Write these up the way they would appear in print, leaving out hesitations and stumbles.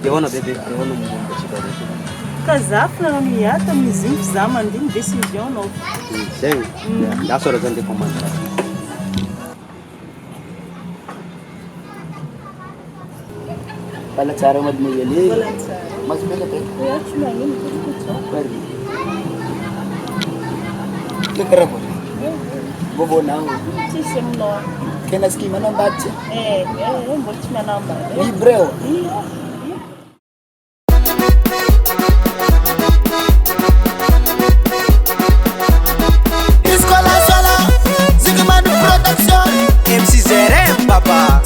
hoana bebe hoana mombatsika rehetra kazafina miata mizingy za mandiny décision nao zay asora zany rehefa mandra Pala tsara mademoiselle. Mas menapet. Ya cuma ini Pergi. Ke kerap? Bobo nang. si semno Kena ski mana baca? mbol ci manamba Libreo. iya Escola Sola, Zigmando Production, MC Zerem, papa.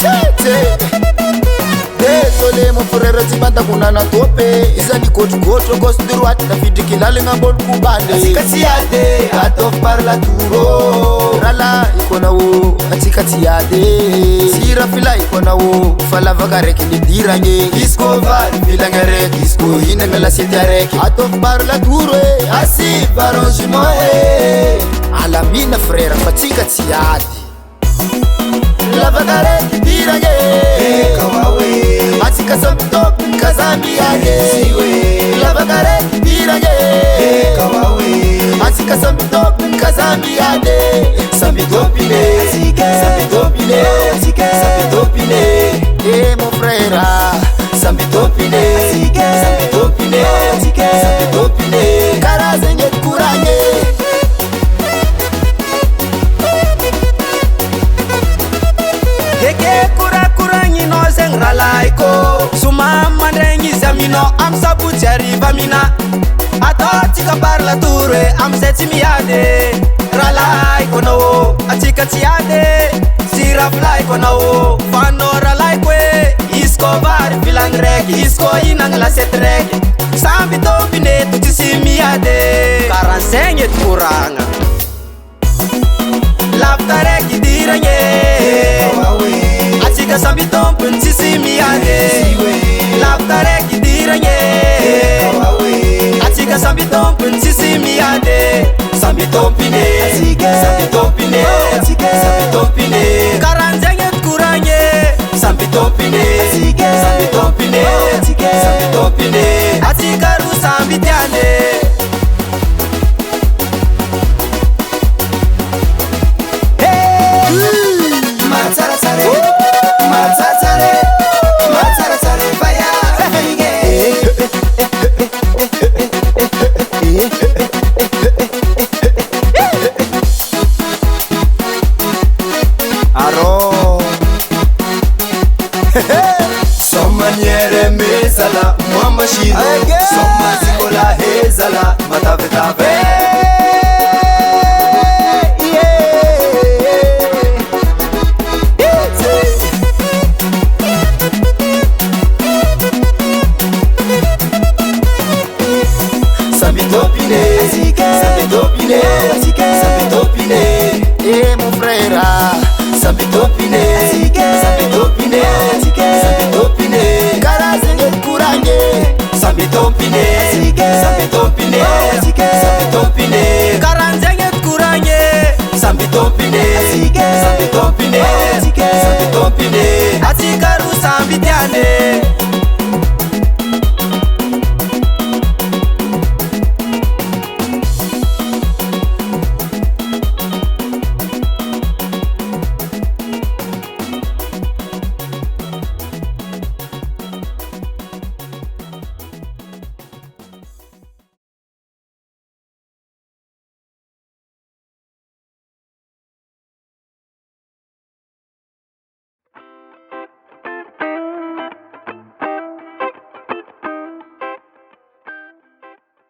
Désolé mon frère, si banda kunana tope. Izani goto gosto droite, na vidi kilale ngambol kubande. Atikatiade, atof parla turo. Rala ikona wo, atikatiade. Sira fila ikona wo, fala vagareke ni diranye. Disco var, filangare, disco hinangala setiareke. Atof parla turo, asi arrangement. Alamina frère, atikatiade. Lavagareke diranye. Kawawe. Atika samtop kazami yake siwe lavagare diranye kawawe atika samtop kazami yake samidopine samidopine samidopine mon frère samidopine samidopine samidopine karazenye kuranye Heke kura no zeng ralaiko Suma mandrengi zamino am sabuti arriva mina Ato tika parla ture am seti miade Ralaiko no atika tiade Sira flaiko no Fano ralaiko Isko vari filang regi Isko inang la set regi Sambi topine tuti simiade Karansenye kuranga Lafta regi diranye Atika sambi tompun sisi miade Lafta regi diranye Atika sambi tompun sisi miade Sambi tompine Sambi tompine Sambi tompine Karanzenye kuranye Sambi tompine Sambi tompine Sambi tompine Atika ru sambi tiane Somaniere mesala mwamba shiro Soma zikola hezala matave tave Sabitopine Sabitopine Sabitopine mon frère Sabitopine Sabitopine Sabitopine Karazenge kuranye Sabitopine Sabitopine Sabitopine Karazenge kuranye Sabitopine Sabitopine Sabitopine Atikaru sambitiane